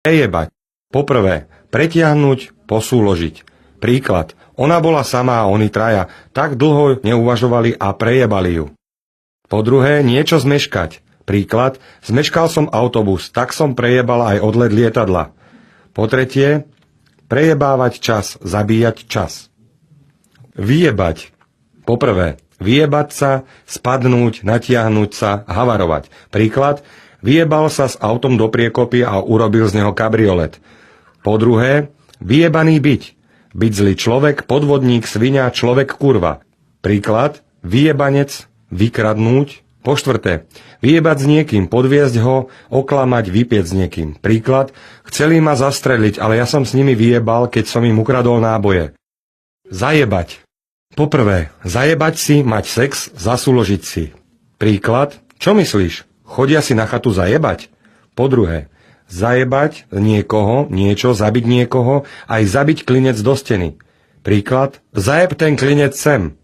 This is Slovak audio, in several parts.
Prejebať. Poprvé, pretiahnuť, posúložiť. Príklad. Ona bola sama a oni traja. Tak dlho neuvažovali a prejebali ju. Po druhé, niečo zmeškať. Príklad. Zmeškal som autobus, tak som prejebal aj odlet lietadla. Po tretie, prejebávať čas, zabíjať čas. Vyjebať. Poprvé, vyjebať sa, spadnúť, natiahnuť sa, havarovať. Príklad. Vyjebal sa s autom do priekopy a urobil z neho kabriolet. Po druhé, vyjebaný byť. Byť zlý človek, podvodník, sviňa, človek, kurva. Príklad, vyjebanec, vykradnúť. Po štvrté, vyjebať s niekým, podviesť ho, oklamať, vypieť s niekým. Príklad, chceli ma zastreliť, ale ja som s nimi vyjebal, keď som im ukradol náboje. Zajebať. Poprvé, zajebať si, mať sex, zasúložiť si. Príklad, čo myslíš? Chodia si na chatu zajebať? Po druhé, zajebať niekoho, niečo, zabiť niekoho, aj zabiť klinec do steny. Príklad, zajeb ten klinec sem.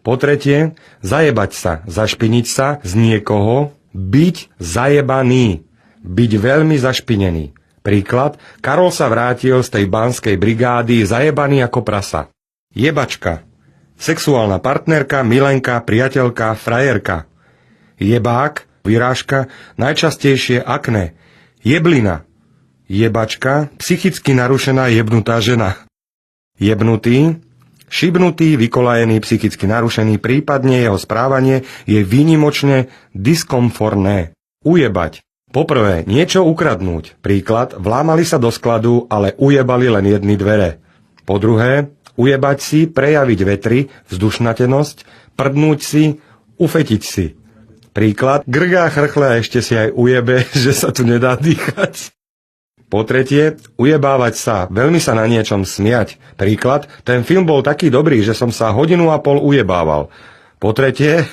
Po tretie, zajebať sa, zašpiniť sa z niekoho, byť zajebaný, byť veľmi zašpinený. Príklad, Karol sa vrátil z tej banskej brigády zajebaný ako prasa. Jebačka, sexuálna partnerka, milenka, priateľka, frajerka. Jebák, vyrážka, najčastejšie akné. Jeblina. Jebačka, psychicky narušená jebnutá žena. Jebnutý, šibnutý, vykolajený, psychicky narušený, prípadne jeho správanie je výnimočne diskomfortné. Ujebať. Poprvé, niečo ukradnúť. Príklad, vlámali sa do skladu, ale ujebali len jedny dvere. Po druhé, ujebať si, prejaviť vetry, vzdušnatenosť, prdnúť si, ufetiť si. Príklad, grgá chrchle a ešte si aj ujebe, že sa tu nedá dýchať. Po tretie, ujebávať sa, veľmi sa na niečom smiať. Príklad, ten film bol taký dobrý, že som sa 1,5 hodiny ujebával. Po tretie,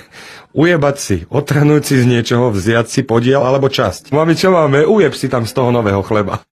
ujebať si, odtrhnúť si z niečoho, vziať si podiel alebo časť. Mami, čo máme? Ujeb si tam z toho nového chleba.